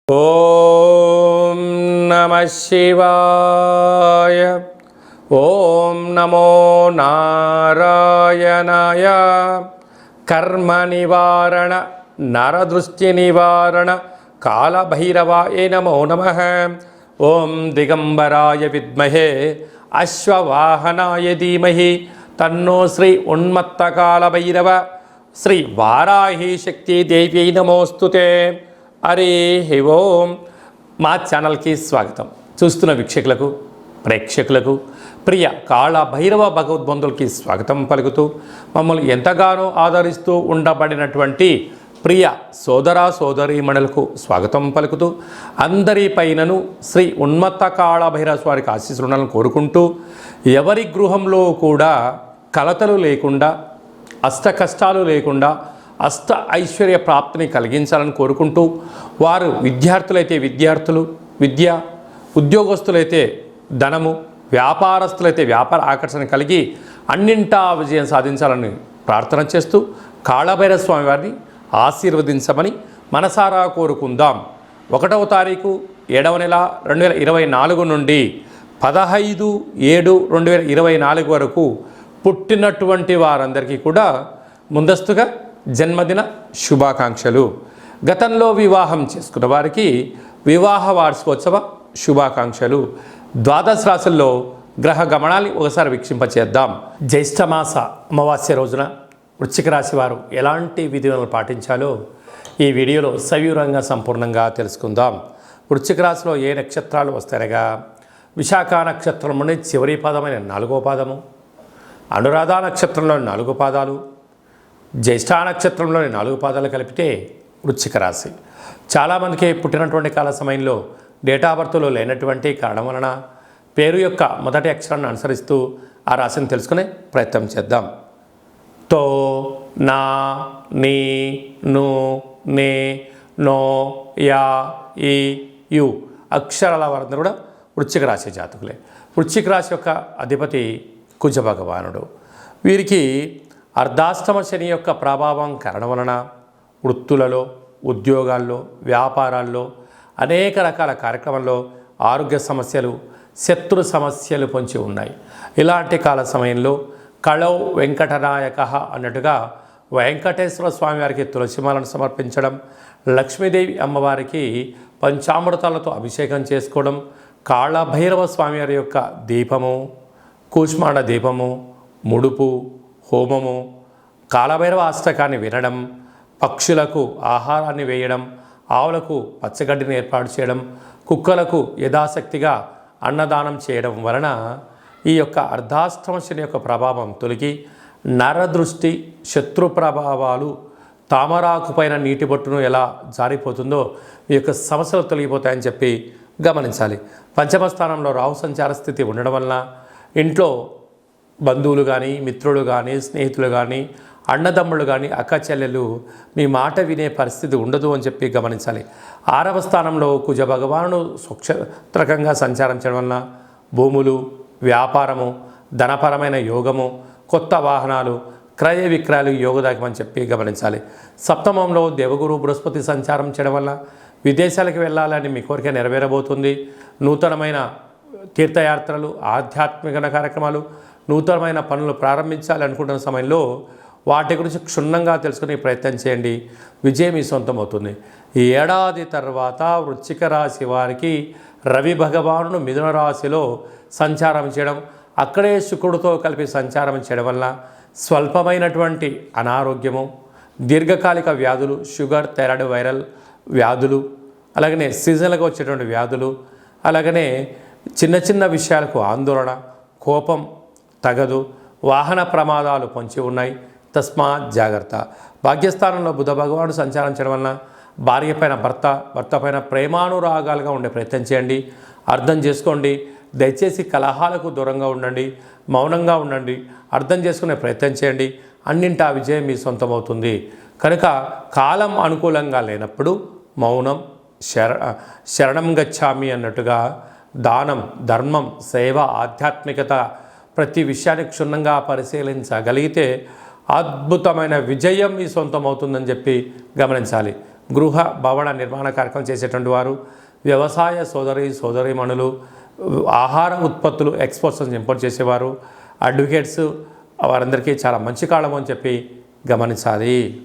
ఓం నమః శివాయ. ఓం నమో నారాయణాయ. కర్మ నివారణ నరదృష్టి నివారణ కాళభైరవాయ నమో నమః. ఓం దిగంబరాయ విద్మహే అశ్వవాహనాయ ధీమహి తన్నో శ్రీ ఉన్మత్త కాళభైరవ శ్రీ వారాహి శక్తి దేవ్యై నమోస్తుతే. హరి ఓం. మా ఛానల్కి స్వాగతం. చూస్తున్న వీక్షకులకు ప్రేక్షకులకు ప్రియ కాళభైరవ భగవద్బంధులకి స్వాగతం పలుకుతూ మమ్మల్ని ఎంతగానో ఆదరిస్తూ ఉండబడినటువంటి ప్రియ సోదర సోదరీమణులకు స్వాగతం పలుకుతూ అందరిపైనను శ్రీ ఉన్మత్త కాళభైరవ స్వారికి ఆశీస్సులను కోరుకుంటూ ఎవరి గృహంలో కూడా కలతలు లేకుండా అష్ట కష్టాలు లేకుండా అష్ట ఐశ్వర్య ప్రాప్తిని కలిగించాలని కోరుకుంటూ వారు విద్యార్థులైతే విద్యార్థులు విద్య, ఉద్యోగస్తులైతే ధనము, వ్యాపారస్తులైతే వ్యాపార ఆకర్షణ కలిగి అన్నింటా విజయం సాధించాలని ప్రార్థన చేస్తూ కాళభైరవ స్వామి వారిని ఆశీర్వదించమని మనసారా కోరుకుందాం. 1వ తారీఖు 7వ నెల 2024 నుండి 15/7/2024 వరకు పుట్టినటువంటి వారందరికీ కూడా ముందస్తుగా జన్మదిన శుభాకాంక్షలు. గతంలో వివాహం చేసుకున్న వారికి వివాహ వార్షికోత్సవ శుభాకాంక్షలు. ద్వాదశ రాశుల్లో గ్రహ గమనాన్ని ఒకసారి వీక్షింపచేద్దాం. జ్యేష్ఠమాస అమావాస్య రోజున వృశ్చిక రాశి వారు ఎలాంటి విధులను పాటించాలో ఈ వీడియోలో సవివరంగా సంపూర్ణంగా తెలుసుకుందాం. వృశ్చిక రాశిలో ఏ నక్షత్రాలు వస్తాయనగా విశాఖ నక్షత్రంలోని చివరి పాదమైన 4వ పాదము, అనురాధ నక్షత్రంలోని 4 పాదాలు, జ్యేష్ఠ నక్షత్రంలోని 4 పాదాలు కలిపితే వృశ్చిక రాశి. చాలామందికి పుట్టినటువంటి కాల సమయంలో డేటా బర్త్లో లేనటువంటి కారణం వలన పేరు యొక్క మొదటి అక్షరాన్ని అనుసరిస్తూ ఆ రాశిని తెలుసుకునే ప్రయత్నం చేద్దాం. తో, నా, నీ, ను, నే, నో, యా, ఈ, యు అక్షరాల వారందరూ కూడా వృశ్చిక రాశి జాతకులే. వృశ్చిక రాశి యొక్క అధిపతి కుజ భగవానుడు. వీరికి అర్ధాష్టమ శని యొక్క ప్రభావం కారణం వలన వృత్తులలో, ఉద్యోగాల్లో, వ్యాపారాల్లో, అనేక రకాల కార్యక్రమాల్లో ఆరోగ్య సమస్యలు, శత్రు సమస్యలు పొంచి ఉన్నాయి. ఇలాంటి కాల సమయంలో కళౌ వెంకటనాయక అన్నట్టుగా వెంకటేశ్వర స్వామి వారికి తులసిమాలను సమర్పించడం, లక్ష్మీదేవి అమ్మవారికి పంచామృతాలతో అభిషేకం చేసుకోవడం, కాళభైరవ స్వామి వారి యొక్క దీపము, కూష్మాండ దీపము, ముడుపు, హోమము, కాళభైరవ అష్టకాన్ని వినడం, పక్షులకు ఆహారాన్ని వేయడం, ఆవులకు పచ్చగడ్డిని ఏర్పాటు చేయడం, కుక్కలకు యథాశక్తిగా అన్నదానం చేయడం వలన ఈ యొక్క అర్ధాష్టమ శని యొక్క ప్రభావం తొలగి నరదృష్టి, శత్రు ప్రభావాలు, తామరాకు పైన నీటి బొట్టును ఎలా జారిపోతుందో ఈ యొక్క సమస్యలు తొలగిపోతాయని చెప్పి గమనించాలి. పంచమ స్థానంలో రాహు సంచార స్థితి ఉండడం వలన ఇంట్లో బంధువులు కానీ, మిత్రులు కానీ, స్నేహితులు కానీ, అన్నదమ్ముళ్ళు కానీ, అక్క చెల్లెలు మీ మాట వినే పరిస్థితి ఉండదు అని చెప్పి గమనించాలి. 6వ స్థానంలో కుజ భగవానుడు స్వక్షత్రకంగా సంచారం చేయడం వలన భూములు, వ్యాపారము, ధనపరమైన యోగము, కొత్త వాహనాలు, క్రయ విక్రయాలు యోగదాయకమని చెప్పి గమనించాలి. సప్తమంలో దేవగురు బృహస్పతి సంచారం చేయడం వల్ల విదేశాలకు వెళ్ళాలని మీ కోరిక నెరవేరబోతుంది. నూతనమైన తీర్థయాత్రలు, ఆధ్యాత్మిక కార్యక్రమాలు, నూతనమైన పనులు ప్రారంభించాలి అనుకుంటున్న సమయంలో వాటి గురించి క్షుణ్ణంగా తెలుసుకునే ప్రయత్నం చేయండి. విజయం మీ సొంతం అవుతుంది. ఈ ఏడాది తర్వాత వృశ్చిక రాశి వారికి రవి భగవానుడు మిథున రాశిలో సంచారం చేయడం, అక్కడే శుక్రుడితో కలిపి సంచారం చేయడం వల్ల స్వల్పమైనటువంటి అనారోగ్యము, దీర్ఘకాలిక వ్యాధులు, షుగర్, థైరాయిడ్, వైరల్ వ్యాధులు, అలాగనే సీజన్లుగా వచ్చేటువంటి వ్యాధులు, అలాగనే చిన్న చిన్న విషయాలకు ఆందోళన, కోపం తగదు, వాహన ప్రమాదాలు పొంచి ఉన్నాయి. తస్మాత్ జాగ్రత్త. భాగ్యస్థానంలో బుధ భగవానుడు సంచారం చేయడం వలన భార్య పైన భర్త పైన ప్రేమానురాగాలుగా ఉండే ప్రయత్నం చేయండి. అర్థం చేసుకోండి. దయచేసి కలహాలకు దూరంగా ఉండండి, మౌనంగా ఉండండి, అర్థం చేసుకునే ప్రయత్నం చేయండి. అన్నింటా విజయం మీ సొంతమవుతుంది. కనుక కాలం అనుకూలంగా లేనప్పుడు మౌనం, శరణం గచ్చామి అన్నట్టుగా దానం, ధర్మం, సేవ, ఆధ్యాత్మికత ప్రతి విషయాన్ని క్షుణ్ణంగా పరిశీలించగలిగితే అద్భుతమైన విజయం మీ సొంతం అవుతుందని చెప్పి గమనించాలి. గృహ భవన నిర్మాణ కార్యక్రమం చేసేటువంటి వారు, వ్యవసాయ సోదరీమణులు, ఆహార ఉత్పత్తులు ఎక్స్పోర్ట్స్ ఇంపోర్ట్ చేసేవారు, అడ్వకేట్స్ వారందరికీ చాలా మంచి కాలం అని చెప్పి గమనించాలి.